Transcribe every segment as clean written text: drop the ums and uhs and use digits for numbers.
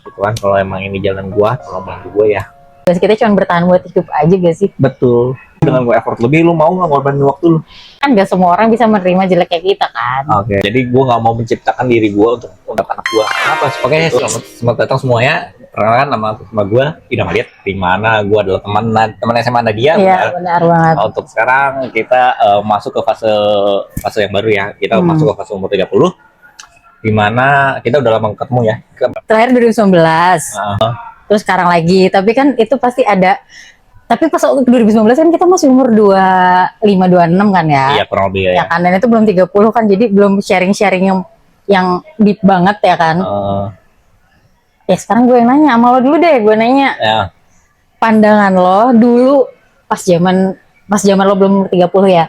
gitu kan. Kalau emang ini jalan gua, tolong bantu gua ya. Terus kita cuma bertahan buat hidup aja gak sih? Betul. Dengan gua effort lebih, lu mau nggak ngorbanin waktu lu? Kan gak semua orang bisa menerima jelek kayak kita kan. Oke. Jadi gua nggak mau menciptakan diri gua untuk anak gua. Kenapa? Oke, selamat datang semuanya. Perkenalkan, nama gua Idam Aliat. Di mana gua adalah teman SMA Nadia. Iya, benar banget. Untuk sekarang kita masuk ke fase yang baru ya. Kita masuk ke fase umur 30. Di mana kita udah lama ketemu ya. Terakhir 2019. Terus sekarang lagi. Tapi kan itu pasti ada. Tapi pas 2019 kan kita masih umur 25-26 kan ya. Iya, kurang lebih ya. Ya kan, dan itu belum 30 kan. Jadi belum sharing-sharing yang deep banget ya kan. Ya sekarang gue yang nanya, sama lo dulu deh, gue nanya. Ya. Pandangan lo dulu pas zaman lo belum umur 30 ya.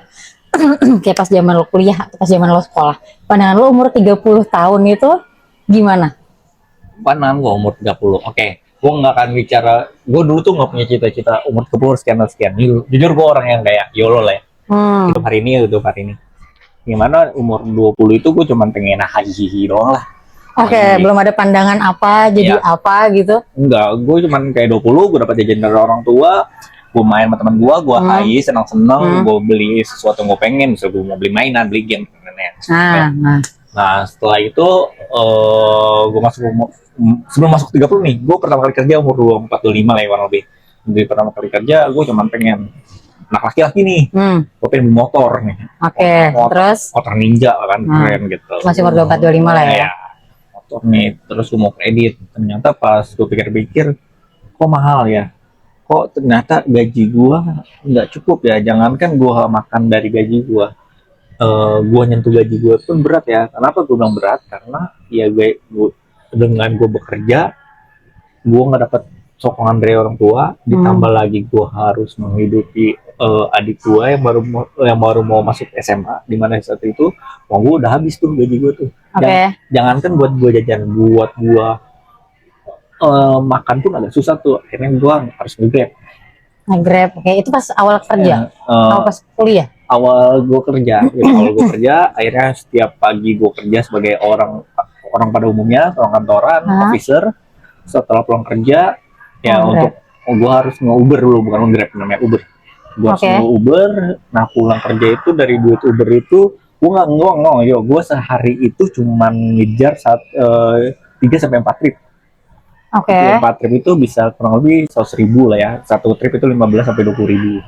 Kayak pas zaman lo kuliah atau pas zaman lo sekolah. Pandangan lo umur 30 tahun itu gimana? Pandangan gue umur 30. Oke. Gue nggak akan bicara, gue dulu tuh nggak punya cita-cita umur 30 sekian dan sekian. Jujur gue orang yang kayak YOLO lah ya. Hidup hari ini. Gimana umur 20 itu gue cuma pengen hahihi doang lah. Oke, belum ada pandangan apa, jadi apa gitu? Enggak, gue cuma kayak 20, gue dapat jajan dari orang tua, gue main sama teman gue hai, senang-senang, gue beli sesuatu yang gue pengen, misalnya gue mau beli mainan, beli game, Nah, setelah itu gue sebelum masuk 30 nih, gue pertama kali kerja umur 24-25 lah ya, kurang lebih. Jadi pertama kali kerja, gue cuma pengen anak laki-laki nih, gue pengen beli motor nih. Terus? Motor ninja kan, keren gitu. Masih umur 24-25 lah ya? Motor nih, terus gue mau kredit. Ternyata pas gue pikir-pikir, kok mahal ya? Kok ternyata gaji gue nggak cukup ya? Jangankan gue makan dari gaji gue. Gue nyentuh gaji gue pun berat ya. Kenapa gue bilang berat? Karena ya dengan gue bekerja, gue nggak dapat sokongan dari orang tua, ditambah lagi gue harus menghidupi adik gue yang baru mau masuk SMA, di mana saat itu uang gue udah habis tuh gaji gue tuh. Jangankan buat gue jajan, buat gue makan pun agak susah tuh. Akhirnya gue harus nge-grab. Oke, itu pas awal kerja? Awal pas kuliah? Awal gue kerja, akhirnya setiap pagi gue kerja sebagai orang pada umumnya, orang kantoran, officer. Setelah pulang kerja, ya untuk gue harus nge-Uber dulu, bukan nge-Grab, namanya Uber. Gue harus nge-Uber. Nah, pulang kerja itu dari duit Uber itu gue nggak ngomong, gue sehari itu cuman ngejar 3-4 trip. 4 trip itu bisa kurang lebih 100.000 lah ya. Satu trip itu 15-20.000.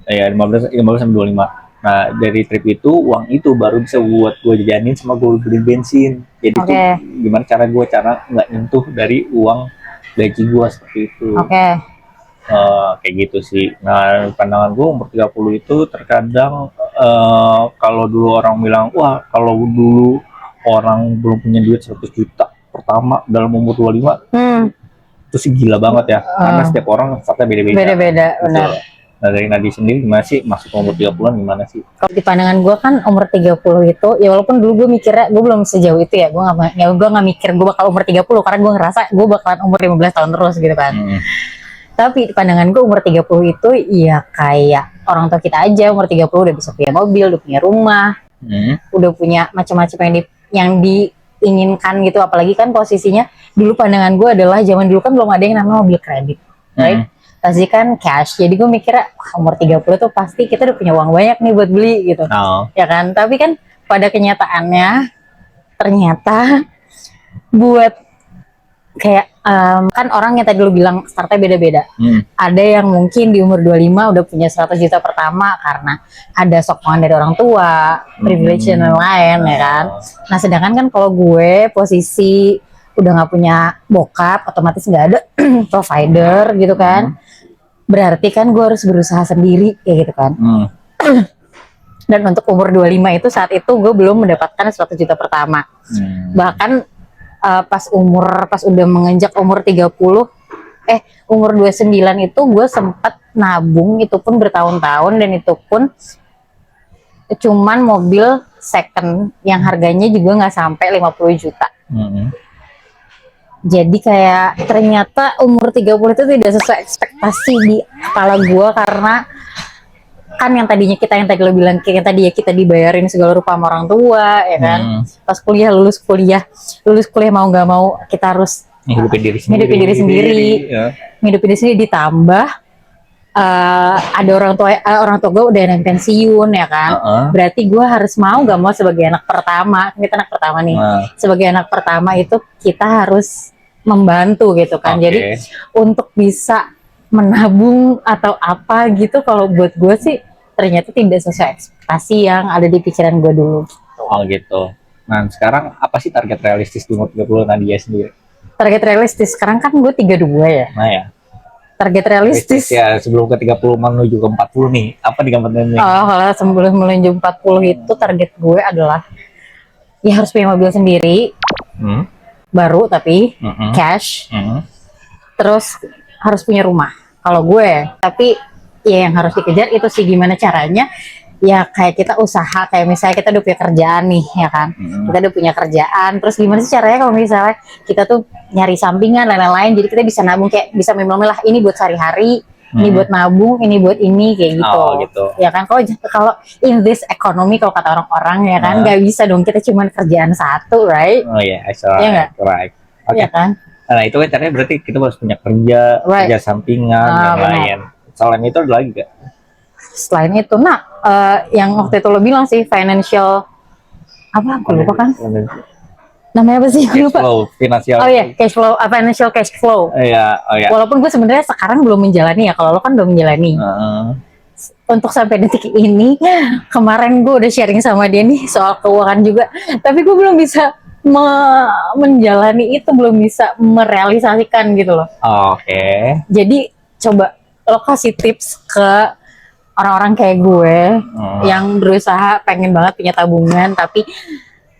Ya 15-25. Nah, dari trip itu, uang itu baru bisa buat gue jajanin sama gue beli bensin. Jadi tuh gimana cara nggak nyentuh dari uang gaji gue seperti itu. Kayak gitu sih. Nah, pandangan gue umur 30 itu terkadang kalau dulu orang bilang, wah kalau dulu orang belum punya duit 100 juta pertama dalam umur 25, itu sih gila banget ya. Karena setiap orang fakta beda-beda, benar. Nah, dari Nadi sendiri gimana sih masuk umur 30-an gimana sih? Kalau di pandangan gue kan umur 30 itu, ya walaupun dulu gue mikirnya gue belum sejauh itu ya, gue nggak mikir gue bakal umur 30 karena gue ngerasa gue bakalan umur 15 tahun terus gitu kan. Tapi di pandangan gue umur 30 itu ya kayak orang tua kita aja, umur 30 udah bisa punya mobil, udah punya rumah, udah punya macam-macam yang diinginkan gitu. Apalagi kan posisinya dulu pandangan gue adalah zaman dulu kan belum ada yang namanya mobil kredit, right? Pasti kan cash. Jadi gue mikirnya umur 30 tuh pasti kita udah punya uang banyak nih buat beli gitu. Ya kan? Tapi kan pada kenyataannya ternyata buat kayak kan orang yang tadi lu bilang startnya beda-beda. Ada yang mungkin di umur 25 udah punya 100 juta pertama karena ada sokongan dari orang tua, privilege dan lain-lain ya kan. Nah, sedangkan kan kalau gue posisi udah nggak punya bokap, otomatis nggak ada provider gitu kan. Berarti kan gue harus berusaha sendiri kayak gitu kan. Dan untuk umur 25 itu saat itu gue belum mendapatkan 100 juta pertama. Bahkan pas udah menginjak umur 30, umur 29 itu gue sempat nabung, itu pun bertahun-tahun, dan itu pun cuman mobil second yang harganya juga nggak sampai 50 juta. Jadi kayak ternyata umur 30 itu tidak sesuai ekspektasi di kepala gue, karena kan yang tadi lo bilang kayak tadi ya, kita dibayarin segala rupa sama orang tua ya kan. Pas lulus kuliah mau nggak mau kita harus Ngidupin diri sendiri. Ngidupin diri sendiri. Ya. Ngidupin diri sendiri ditambah ada orang tua gue udah yang pensiun ya kan. Berarti gue harus mau gak mau sebagai anak pertama, kita anak pertama nih. Sebagai anak pertama itu kita harus membantu gitu kan. Jadi untuk bisa menabung atau apa gitu, kalau buat gue sih ternyata tidak sesuai ekspektasi yang ada di pikiran gue dulu. Oh gitu. Nah sekarang apa sih target realistis di umur 30 Nadia sendiri? Target realistis sekarang kan gue 32 ya. Nah ya. Target realistis ya sebelum ke 30 menuju ke 40 nih. Apa di gambaran ini? Oh, kalau sebelum menuju 40 itu target gue adalah ya harus punya mobil sendiri. Baru tapi cash. Terus harus punya rumah kalau gue, tapi ya yang harus dikejar itu sih gimana caranya ya, kayak kita usaha, kayak misalnya kita udah punya kerjaan nih ya kan, kita udah punya kerjaan, terus gimana sih caranya kalau misalnya kita tuh nyari sampingan lain-lain, jadi kita bisa nabung, kayak bisa memilah-milah ini buat sehari-hari, ini buat nabung, ini buat ini, kayak gitu. Gitu ya kan. Kalau in this economy, kalau kata orang-orang ya kan, nggak bisa dong kita cuma kerjaan satu, right? Oh iya, right. Ya nggak? Right. Ya kan. Nah itu kan caranya berarti kita harus punya kerja sampingan yang lain. Selain itu ada lagi gak? Selain itu, yang waktu itu lo bilang sih financial apa? Aku lupa kan? Namanya apa sih? Aku lupa. Flow, finansial. Oh iya, cash flow, financial cash flow. Iya, Walaupun gue sebenarnya sekarang belum menjalani ya. Kalau lo kan udah menjalani. Untuk sampai detik ini, kemarin gue udah sharing sama dia nih soal keuangan juga. Tapi gue belum bisa menjalani itu, belum bisa merealisasikan gitu loh. Oke. Jadi coba lo kasih tips ke orang-orang kayak gue yang berusaha pengen banget punya tabungan tapi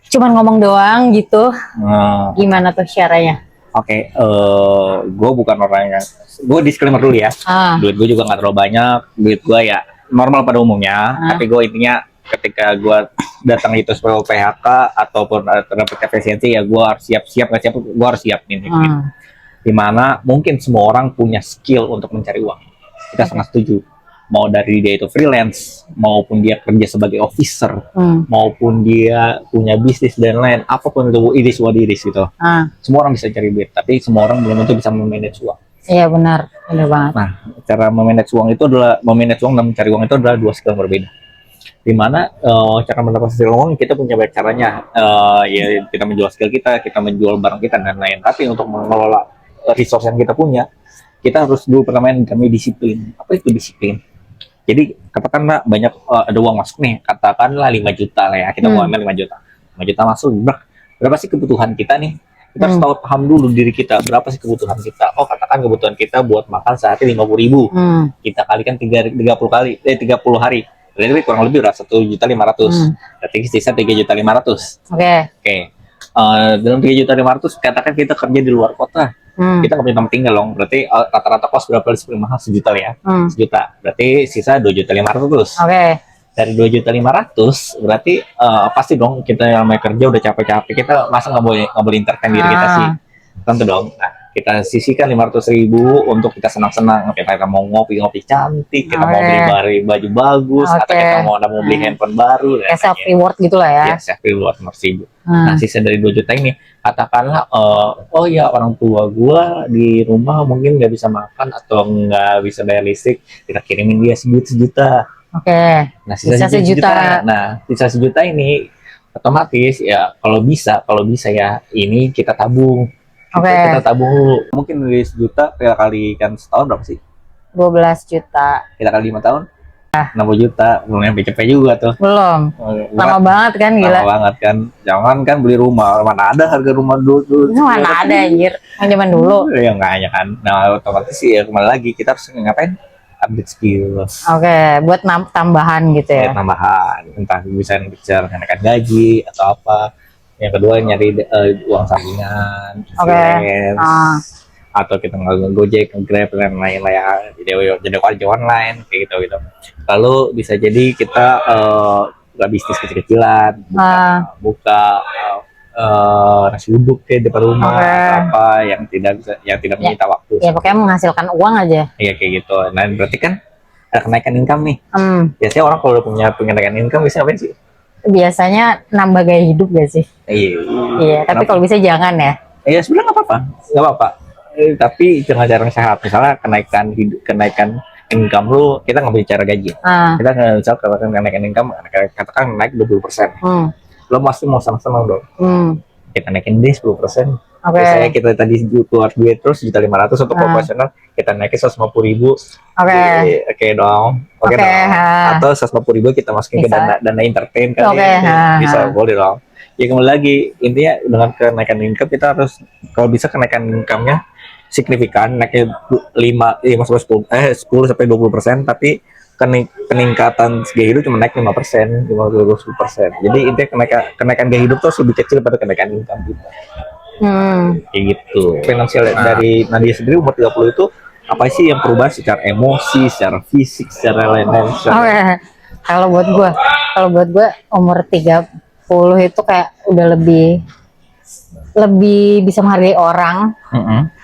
cuman ngomong doang gitu. Gimana tuh caranya? Oke, gue bukan orang yang, gue disclaimer dulu ya. Duit gue juga nggak terlalu banyak, duit gue ya normal pada umumnya. Tapi gue intinya ketika gue datang itu sebagai PHK ataupun terdapat efisiensi, ya gue harus siap, gue harus siap nih. Dimana mungkin semua orang punya skill untuk mencari uang, kita sangat setuju. Mau dari dia itu freelance, maupun dia kerja sebagai officer, maupun dia punya bisnis dan lain, apapun itu, it is what it is gitu. Semua orang bisa cari duit, tapi semua orang belum tentu bisa memanage uang. Iya benar banget. Nah, cara memanage uang itu adalah, memanage uang dan mencari uang itu adalah dua skill yang berbeda. Dimana cara mendapatkan skill uang kita punya banyak caranya. Ya kita menjual skill kita menjual barang kita dan lain. Tapi untuk mengelola resource yang kita punya, kita harus dulu pertama yang kami disiplin. Apa itu disiplin? Jadi katakanlah banyak ada uang masuk nih, katakanlah 5 juta lah ya, kita mau ambil 5 juta. 5 juta masuk, berapa sih kebutuhan kita nih? Kita harus tahu, paham dulu diri kita, berapa sih kebutuhan kita. Oh, katakan kebutuhan kita buat makan sehari 50.000. Kita kalikan 30 hari. Berarti kurang lebih berapa? 1.500.000. Berarti sisa 3.500.000. Oke. Dalam 3.500.000, katakan kita kerja di luar kota. Kita nggak punya tempat tinggal dong, berarti rata-rata kos berapa paling mahal? 1 juta ya, 1 juta, berarti sisa 2.500.000. Dari 2.500.000 berarti pasti dong kita yang namanya kerja udah capek-capek, kita masa nggak boleh entertain diri kita sih, tentu dong. Nah, kita sisihkan 500.000 untuk kita senang-senang. Kita mau ngopi cantik, kita mau beli baju bagus, atau kita mau beli handphone baru, kayak self reward gitulah ya. Self reward 500.000. Nah, sisa dari 2 juta ini, katakanlah oh ya orang tua gua di rumah mungkin nggak bisa makan atau nggak bisa bayar listrik, kita kirimin dia sejuta. Nah, sisa 1 juta. Nah, sisa 1 juta ini otomatis ya kalau bisa ya ini kita tabung. Kita tabung dulu. Mungkin dari 1 juta kita kalikan setahun berapa sih? 12 juta. Kita kali 5 tahun? 60 juta, belum nyampe cepet juga tuh. Belum. Lama banget kan, gila. Lama banget kan. Jangan kan beli rumah, mana ada harga rumah dulu. Mana ada anjir, yang zaman dulu. Ya enggak hanya kan. Nah, otomatis sih ya kembali lagi kita harus ngapain? Update skill. Buat tambahan gitu ya. Tambahan, entah bisa bicara kenaikan gaji atau apa. Yang kedua nyari uang sampingan, atau kita nge-Gojek, nge-Grab dan lain-lain ya, jadi kerja online kayak gitu. Lalu bisa jadi kita buka bisnis kecil-kecilan, buka nasi uduk di depan rumah, apa yang tidak menyita waktu. Ya pokoknya menghasilkan uang aja. Iya kayak gitu. Nah berarti kan ada kenaikan income nih. Biasanya orang kalau udah punya kenaikan income bisa ngapain sih? Biasanya nambah gaya hidup gak sih? Iya. Tapi kalau bisa jangan ya. Ya sebenarnya nggak apa-apa. Tapi dengan cara yang sehat. Misalnya kenaikan income lu, kita nggak bicara gaji. Kita nggak bicara kenaikan income, katakan naik 20%. Lo pasti mau senang-senang dong. Kita naikin deh 10%. Misalnya kita tadi keluar duit terus 1.500.000 untuk operasional, kita naikin 150.000. Oke dong. Oke dong. Atau 150.000 kita masukin ke dana entertain kali. Bisa, boleh dong. Ya kembali lagi, intinya dengan kenaikan income kita harus, kalau bisa kenaikan income-nya signifikan, naiknya 10 sampai 20%, tapi peningkatan gaya hidup cuma naik 5%, 10%. Jadi intinya kenaikan gaya hidup tuh lebih kecil pada kenaikan income kita. Kayak gitu. Finansial dari Nadia sendiri umur 30 itu apa sih yang berubah secara emosi, secara fisik, secara lain-lain? Kalau buat gue umur 30 itu kayak udah lebih bisa menghargai orang.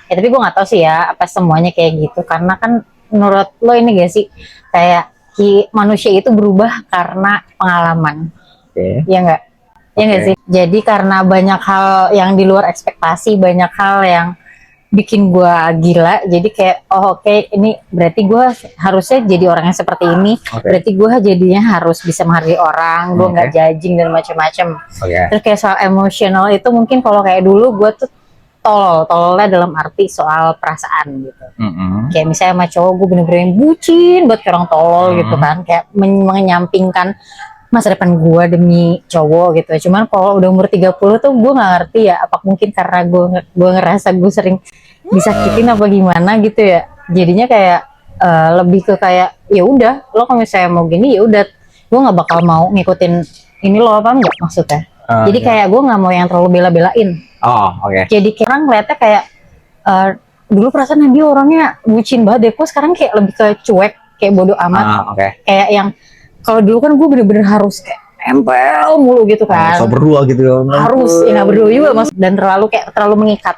Ya tapi gue nggak tahu sih ya apa semuanya kayak gitu, karena kan menurut lo ini gak sih kayak manusia itu berubah karena pengalaman. Ya nggak? Ya nggak sih? Jadi karena banyak hal yang di luar ekspektasi, banyak hal yang bikin gue gila, jadi kayak ini berarti gue harusnya jadi orang yang seperti ini. Berarti gue jadinya harus bisa menghargai orang, gue nggak judging dan macam-macam. Terus kayak soal emosional itu mungkin kalau kayak dulu gue tuh tololnya dalam arti soal perasaan gitu. Kayak misalnya sama cowok gue bener-bener bucin buat orang tolol gitu kan, kayak menyampingkan masa depan gue demi cowok gitu. Cuman kalau udah umur 30 tuh gue nggak ngerti ya, apa mungkin karena gue ngerasa gue sering disakitin apa gimana gitu ya. Jadinya kayak lebih ke kayak ya udah, lo kalau misalnya mau gini ya udah, gue nggak bakal mau ngikutin ini, lo apa enggak maksudnya. Jadi kayak gue nggak mau yang terlalu bela-belain. Jadi kayak orang ngeliatnya kayak dulu perasaan dia orangnya bucin banget deh, kok sekarang kayak lebih ke cuek, kayak bodo amat. Kayak yang kalau dulu kan gue bener-bener harus kayak nempel mulu gitu kan. Berdua gitu ya. Harus, ya nggak berdua juga mas. Dan terlalu mengikat.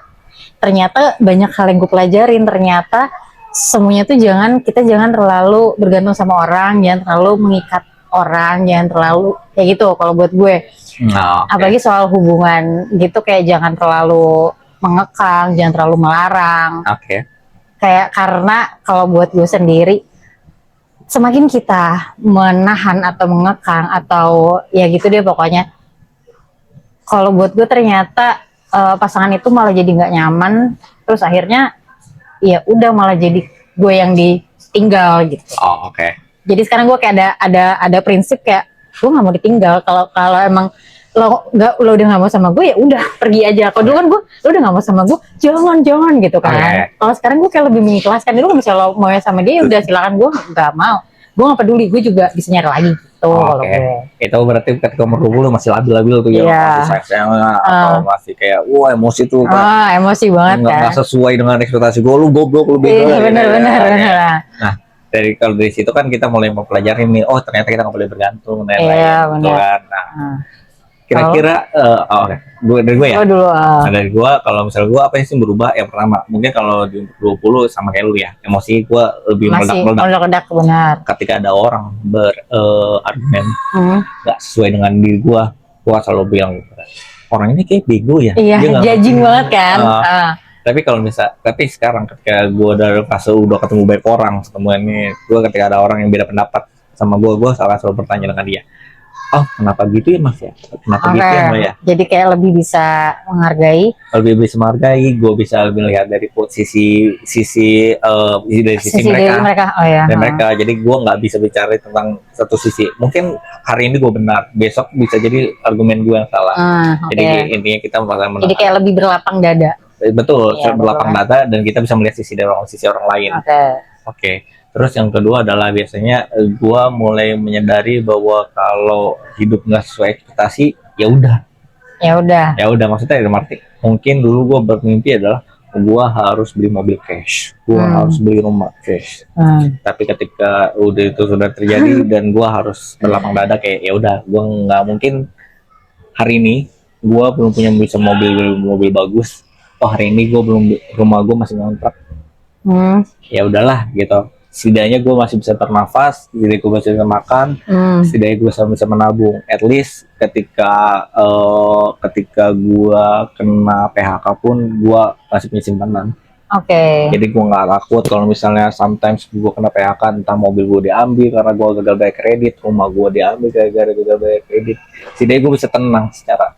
Ternyata banyak hal yang gue pelajarin. Ternyata semuanya tuh kita jangan terlalu bergantung sama orang, jangan terlalu mengikat orang, jangan terlalu kayak gitu kalau buat gue. Apalagi soal hubungan gitu, kayak jangan terlalu mengekang, jangan terlalu melarang. Kayak karena kalau buat gue sendiri, semakin kita menahan atau mengekang atau ya gitu deh pokoknya, kalau buat gue ternyata pasangan itu malah jadi nggak nyaman, terus akhirnya ya udah malah jadi gue yang ditinggal gitu. Jadi sekarang gue kayak ada prinsip kayak gue nggak mau ditinggal. Kalau emang lo udah nggak mau sama gue ya udah pergi aja. Kalau dulu kan gue lo udah nggak mau sama gue jangan gitu kan. Kalau sekarang gue kayak lebih mengikhlaskan. Dulu misalnya lo mau sama dia udah silakan, gue nggak mau, gue nggak peduli, gue juga bisa nyari lagi gitu. Kalau gue itu berarti ketika umur 20 masih labil tuh ya, masih sayang atau masih kayak wah emosi tuh kan, emosi banget kan, nggak sesuai dengan ekspektasi gue, lu goblok, lu bego. Bener. Nah kalau dari situ kan kita mulai mempelajari nih, ternyata kita nggak boleh bergantung dan lain-lain gitu kan. Kira-kira dari gue ya. Dari gue, kalau misalnya gue apa sih berubah? Yang pertama, mungkin kalau di 20 sama kayak lu ya, emosi gue lebih meledak. Benar. Ketika ada orang berargumen nggak sesuai dengan diri gue selalu bilang orang ini kayak bego ya. Iya, judging banget kan. Tapi sekarang ketika gue dari fase udah ketemu banyak orang, gue ketika ada orang yang beda pendapat sama gue selalu bertanya dengan dia, kenapa gitu ya mas ya? Kenapa gitu ya mbak ya? Jadi kayak lebih bisa menghargai. Gue bisa melihat dari sisi mereka. Mereka. Jadi gue nggak bisa bicara tentang satu sisi. Mungkin hari ini gue benar, besok bisa jadi argumen gue yang salah. Jadi intinya kita jadi kayak lebih berlapang dada. Betul, berlapang dada dan kita bisa melihat sisi orang lain. Terus yang kedua adalah biasanya gue mulai menyadari bahwa kalau hidup nggak sesuai ekspektasi, ya udah. Maksudnya dalam arti mungkin dulu gue bermimpi adalah gue harus beli mobil cash, gue harus beli rumah cash. Tapi ketika udah itu sudah terjadi dan gue harus berlapang dada kayak ya udah, gue nggak mungkin hari ini gue belum punya bisa mobil bagus. Hari ini gue belum, rumah gue masih ngontrak. Ya udahlah gitu. setidaknya gue masih bisa bernafas, setidaknya gue masih bisa makan, setidaknya gue bisa menabung. At least ketika gue kena PHK pun gue masih punya simpanan. Oke. Jadi gue nggak takut kalau misalnya sometimes gue kena PHK, entah mobil gue diambil karena gue gagal bayar kredit, rumah gue diambil gara-gara gagal bayar kredit. Setidaknya gue bisa tenang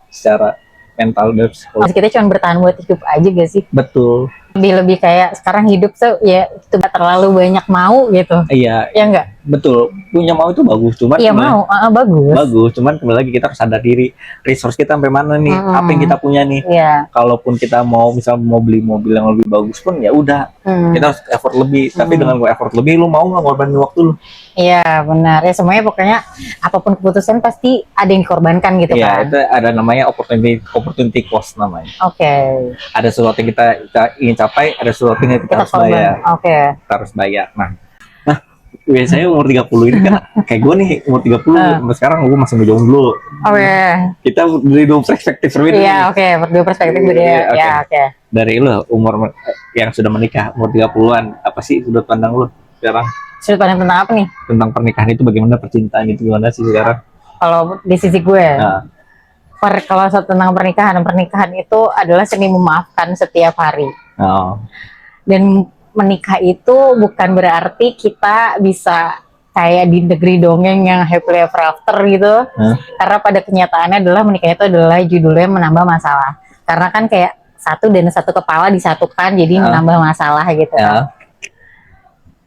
secara mental dan psikologis. Kita cuma bertahan buat hidup aja gak sih? Betul. Lebih kayak sekarang hidup tuh ya itu gak terlalu banyak mau gitu. Iya. Ya enggak? Betul. Punya mau itu bagus, cuman iya mau, bagus. Bagus, cuman kembali lagi kita harus sadar diri resource kita sampai mana nih, apa yang kita punya nih. Iya. Kalaupun kita mau mau beli mobil yang lebih bagus pun ya udah, kita harus effort lebih. Tapi dengan gue effort lebih, lu mau nggak ngorbanin waktu lu? Iya benar. Ya semuanya pokoknya apapun keputusan pasti ada yang dikorbankan gitu kan. Iya, itu ada namanya opportunity cost namanya. Oke. Ada sesuatu yang kita ingin capai, ada sesuatu yang kita harus bayar. Oke. Kita harus bayar. Nah, biasanya umur 30 ini kan kayak gue nih umur 30, sampai sekarang gue masih jomblo. Oke. Kita dari dua perspektif berbeda. Iya, oke, berdua perspektif beda. Ya, oke. Dari lu umur yang sudah menikah, umur 30-an, apa sih sudut pandang lu sekarang? Sudut pandang tentang apa nih? Tentang pernikahan itu bagaimana, percintaan itu gimana sih sekarang? Kalau di sisi gue, kalau tentang pernikahan itu adalah seni memaafkan setiap hari. Dan menikah itu bukan berarti kita bisa kayak di negeri dongeng yang happily ever after gitu. Karena pada kenyataannya adalah menikah itu adalah judulnya menambah masalah. Karena kan kayak satu dan satu kepala disatukan jadi menambah masalah gitu.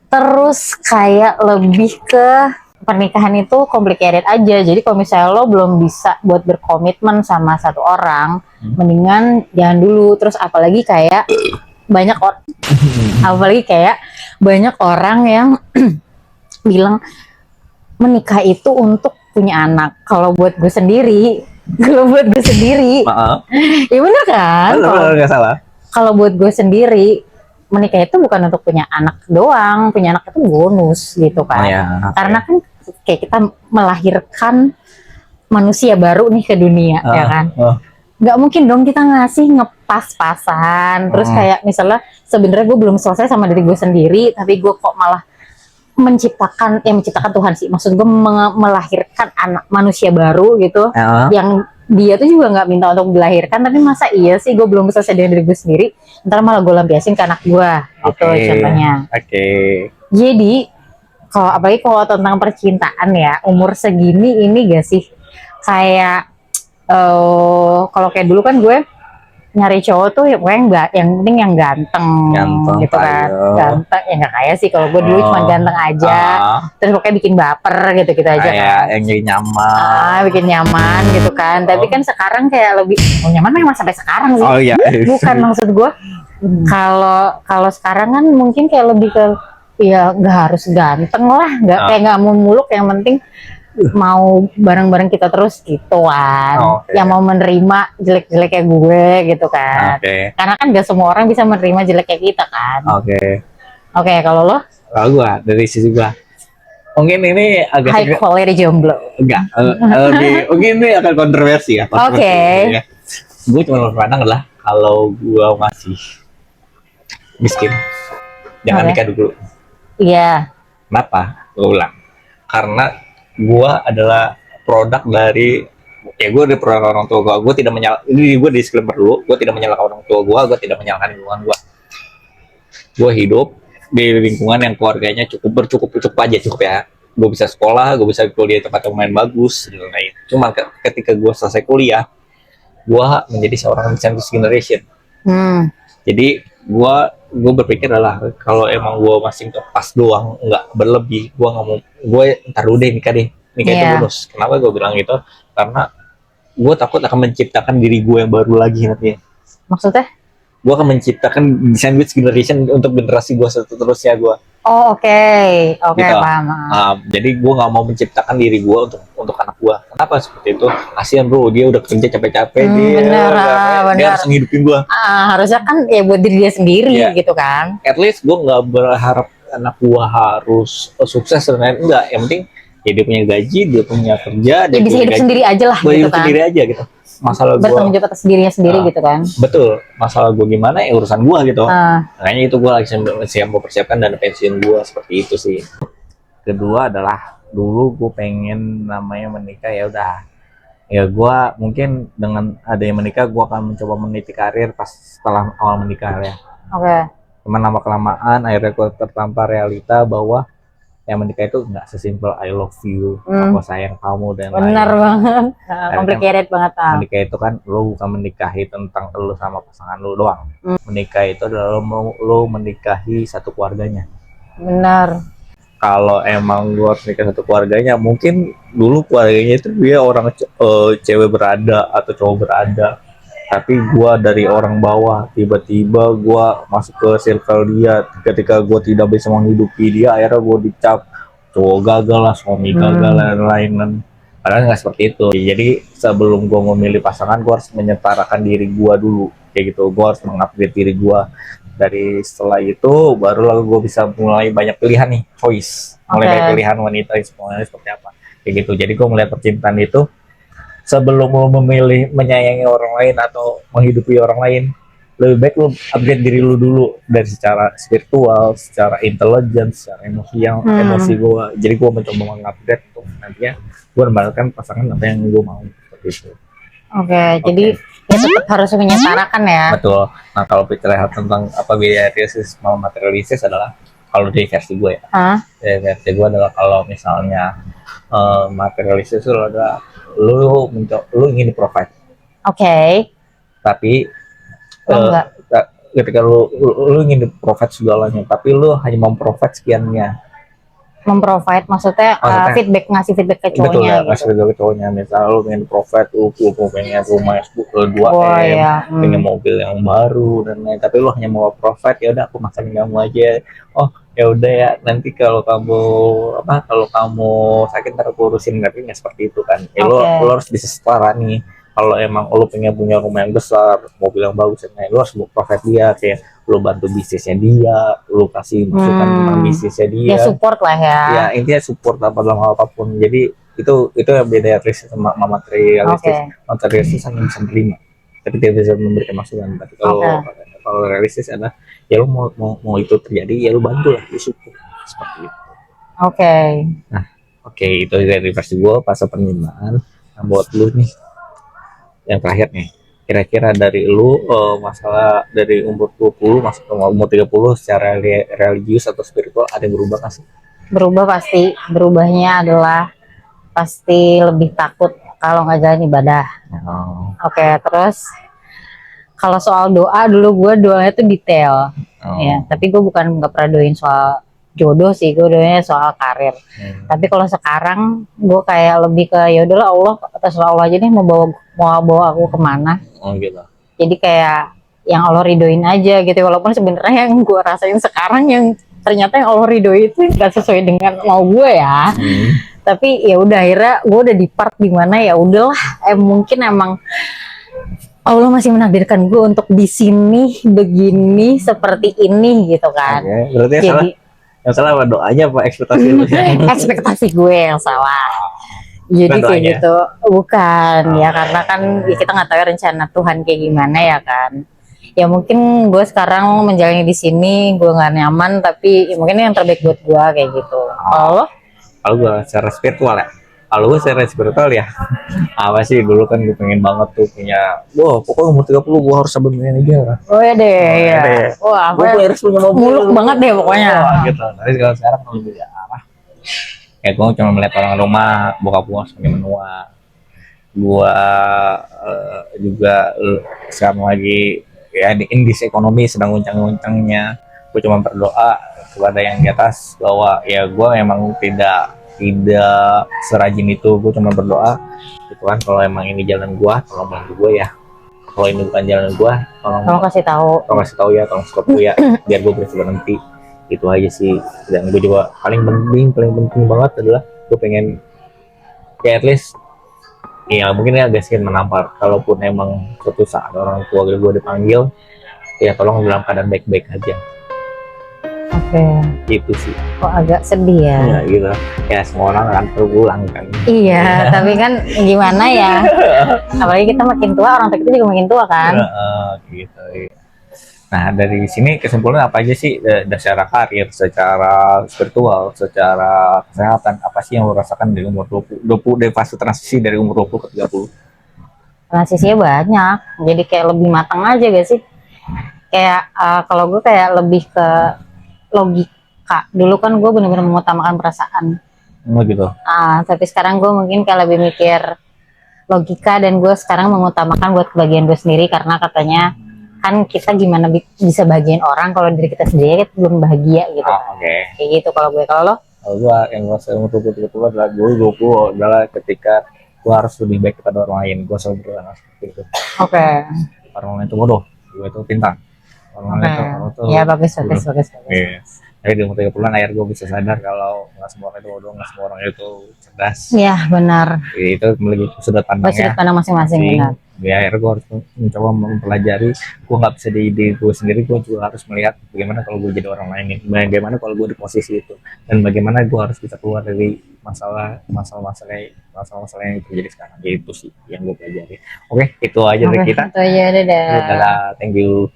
Terus kayak lebih ke pernikahan itu complicated aja. Jadi kalau misalnya lo belum bisa buat berkomitmen sama satu orang, mendingan jangan dulu. Terus apalagi kayak banyak orang yang bilang menikah itu untuk punya anak. Kalau buat gue sendiri, ya bener kan? Nggak salah. Kalau buat gue sendiri, menikah itu bukan untuk punya anak doang. Punya anak itu bonus gitu kan. Karena kan kayak kita melahirkan manusia baru nih ke dunia, ya kan? Nggak mungkin dong kita ngasih ngepas-pasan. Terus kayak misalnya sebenarnya gue belum selesai sama diri gue sendiri, tapi gue kok malah menciptakan Tuhan sih. Maksud gue melahirkan anak manusia baru gitu, yang dia tuh juga nggak minta untuk dilahirkan, tapi masa iya sih gue belum selesai dengan diri gue sendiri, ntar malah gue lampiasin ke anak gue, gitu contohnya. Jadi apalagi kalau tentang percintaan ya, umur segini ini gak sih kayak kalau kayak dulu kan gue nyari cowok tuh yang penting yang ganteng gitu kan. Ganteng ya nggak kaya sih, kalau gue dulu cuma ganteng aja, terus pokoknya bikin baper gitu aja kan, yang jadi nyaman, bikin nyaman gitu kan. Tapi kan sekarang kayak lebih nyaman memang sampai sekarang sih. Bukan maksud gue kalau sekarang kan mungkin kayak lebih ke ya nggak harus ganteng lah, kayak nggak mau muluk, yang penting mau bareng-bareng kita terus gitu kan. Yang mau menerima jelek-jelek kayak gue gitu kan. Karena kan gak semua orang bisa menerima jelek kayak kita kan. Oke, kalau lo? Kalau gue dari sisi gue mungkin ini agak high quality jomblo. Enggak, mungkin ini akan kontroversi ya. Gue cuma berpandang adalah kalau gue masih miskin, jangan nikah dulu. Iya. Kenapa? Gue bilang karena gue adalah produk dari gue dari produk orang tua gue tidak menyalahkan, ini gue disclaimer dulu, gue tidak menyalahkan orang tua gue tidak menyalahkan lingkungan gue hidup di lingkungan yang keluarganya cukup aja ya, gue bisa sekolah, gue bisa kuliah di tempat yang main bagus dan lain. Cuma ketika gue selesai kuliah, gue menjadi seorang sandwich generation. Jadi gue berpikir adalah kalau emang gue masih pas doang, nggak berlebih, gue nggak mau, gue ntar dulu deh nikah itu bonus. Kenapa gue bilang gitu? Karena gue takut akan menciptakan diri gue yang baru lagi nantinya. Maksudnya? Gue akan menciptakan sandwich generation untuk generasi gue seterusnya gue. Oke, gitu. Paham. Jadi gue nggak mau menciptakan diri gue untuk anak gue. Kenapa seperti itu? Kasian bro, dia udah kerja capek-capek, dia harus ngidupin gue. Harusnya kan ya buat diri dia sendiri gitu kan. At least gue nggak berharap anak gue harus sukses dan lain, enggak. Yang penting Ya dia punya gaji, dia punya kerja, Ya bisa hidup sendiri aja lah gitu hidup kan. sendiri aja gitu. Masalah gue Bertanggung jawab atas dirinya sendiri gitu kan. betul, masalah gue gimana ya urusan gue gitu. Ah, Makanya itu gue lagi siap mempersiapkan dana pensiun gue seperti itu sih. Kedua adalah dulu gue pengen namanya menikah, ya udah ya gue mungkin dengan adanya menikah gue akan mencoba meniti karir pas setelah awal menikah ya. oke. Cuman lama kelamaan akhirnya gue tertampar realita bahwa yang menikah itu nggak sesimpel I love you, aku sayang kamu dan Benar lain. banget. Complicated banget. Menikah itu kan lo bukan menikahi tentang lo sama pasangan lo doang. Menikah itu adalah lo menikahi satu keluarganya. Benar. Kalau emang gue harus nikah satu keluarganya, mungkin dulu keluarganya itu dia orang cewek berada atau cowok berada, tapi gue dari orang bawah tiba-tiba gue masuk ke circle dia. Ketika gue tidak bisa menghidupi dia, akhirnya gue dicap cowok gagal lah, suami gagal dan lain-lain. Padahal nggak seperti itu. Jadi sebelum gue memilih pasangan, gue harus menyetarakan diri gue dulu kayak gitu. Gue harus mengupgrade diri gue. Dari setelah itu barulah gue bisa mulai banyak pilihan nih, choice, mulai banyak pilihan wanita semuanya seperti apa kayak gitu. Jadi gue melihat percintaan itu sebelum lo memilih menyayangi orang lain atau menghidupi orang lain, lebih baik lo upgrade diri lo dulu dari secara spiritual, secara intelligence, secara emosi gue. Jadi gue mencoba mengupgrade tuh nantinya gue mendapatkan pasangan apa yang gue mau seperti itu. Oke, jadi ya tetap harus menyetarakan ya. Betul. Nah kalau bicara tentang apa biaya realistis sama materialistis adalah kalau dari versi gue ya. Dari versi gue adalah kalau misalnya materialistis itu adalah lu ingin di-provide. Oke. Tapi enggak. ketika lu ingin di-provide segalanya, tapi lu hanya memprovide sekiannya. Memprovide maksudnya feedback, ngasih feedback ke cowoknya. Betul ya, gitu. ngasih feedback ke cowoknya. Misalnya lu pengen provide, lu pengen rumah 2M, pengen mobil yang baru dan lain, tapi lu hanya mau provide, ya udah aku masakin kamu aja. Oh ya udah ya, nanti kalau kamu sakit ntar aku urusin, tapi nggak seperti itu kan. Ya lu harus bisa setara nih. Kalau emang lu pengen punya rumah yang besar, mobil yang bagus, lu harus provide dia, kayak lu bantu bisnisnya dia, lu kasih masukan tentang bisnisnya dia. Ya support lah ya. Ya intinya support apa dalam hal apapun. Jadi itu yang beda realistis sama materialistis. Materialistis hanya bisa menerima, tapi tidak bisa memberikan masukan. Tapi kalau realistis adalah ya lu mau itu terjadi, ya lu bantu lah, lu support seperti itu. Nah, itu dari versi gue pas penerimaan. Nah, buat lu nih yang terakhir nih, kira-kira dari lu masalah dari umur 20 masuk ke umur 30 secara religius atau spiritual ada yang berubah nggak sih? Berubah pasti. Berubahnya adalah pasti lebih takut kalau nggak jalan ibadah. Terus kalau soal doa, dulu gue doanya tuh detail ya, tapi gue bukan nggak pernah doain soal jodoh sih, gue doanya soal karir. Tapi kalau sekarang gue kayak lebih ke ya udahlah, Allah atas Allah aja nih mau bawa aku kemana. Gitu. Jadi kayak yang Allah ridoin aja gitu, walaupun sebenarnya yang gue rasain sekarang yang ternyata yang Allah ridoi itu nggak sesuai dengan mau gue ya. Tapi ya udah, akhirnya gue udah di part dimana ya udahlah, mungkin emang Allah masih menakdirkan gue untuk di sini begini seperti ini gitu kan. Berarti jadi yang salah apa doanya apa ekspektasi lu? Ekspektasi gue yang salah. Jadi kayak gitu, bukan ya, karena kan ya kita nggak tahu rencana Tuhan kayak gimana ya kan. Ya mungkin gue sekarang menjalani di sini gue nggak nyaman, tapi ya mungkin yang terbaik buat gue kayak gitu. Kalau gue secara spiritual ya, kalau gue secara spiritual ya apa sih, dulu kan gue pengen banget tuh punya, pokoknya umur 30 gue harus sambil manajer. Wah, gue harus punya mobil muluk banget deh pokoknya. Gitu. Tapi kalau sekarang lebih ya gue cuma melihat orang rumah, bokap gue sebagai menua. Gue juga sekarang lagi ya di indis ekonomi sedang guncang-guncangnya. Gue cuma berdoa kepada yang di atas bahwa ya gue emang tidak serajin itu. Gue cuma berdoa gitu kan, kalau emang ini jalan gue, tolong bantu gue ya. Kalau ini bukan jalan gue, tolong kasih tahu ya, tolong stop gue ya, biar gue bisa berhenti. Itu aja sih. Dan gue juga paling penting banget adalah gue pengen ya at least ya mungkin ya agak sedikit menampar, kalaupun emang suatu saat orang tua gue dipanggil, ya tolong dalam keadaan baik-baik aja. Oke. Gitu sih. Kok agak sedih ya. Ya gitu. Ya semua orang akan terulang kan. Iya, tapi kan gimana ya? Apalagi kita makin tua, orang tua kita juga makin tua kan. Gitu. Iya. Nah, dari sini kesimpulan apa aja sih secara karir, secara spiritual, secara kesehatan, apa sih yang lo rasakan dari umur 20 dari fase transisi dari umur 20 ke 30? Transisinya banyak, jadi kayak lebih matang aja gak sih? Kayak kalau gue kayak lebih ke logika. Dulu kan gue bener-bener mengutamakan perasaan. Oh gitu. Tapi sekarang gue mungkin kayak lebih mikir logika, dan gue sekarang mengutamakan buat kebahagiaan gue sendiri, karena katanya kan kita gimana bisa bahagiain orang kalau diri kita sendiri kita belum bahagia gitu. Oke. Kayak gitu kalau gue. Kalau lo? Kalau gue yang gue umur 20 adalah dulu 20 adalah ketika gue harus lebih baik kepada orang lain. Gue selalu berpikir seperti itu. Oke. Orang lain itu bodoh, gue itu pintar. Orang lain itu Ya bagus. Iya. Tapi di umur 30-an akhirnya gue bisa sadar kalau nggak semua orang itu bodoh, nggak semua orang itu cerdas. Iya benar. Itu memiliki sudut pandangnya. Sudut pandang masing-masing, benar. Ya akhirnya gue harus mencoba mempelajari. Gue nggak bisa di diri gue sendiri, gue juga harus melihat bagaimana kalau gue jadi orang lain, bagaimana kalau gue di posisi itu, dan bagaimana gue harus bisa keluar dari masalah yang terjadi sekarang. Itu sih yang gue pelajari. Oke, itu aja dari kita. Itu aja, dadah. Thank you.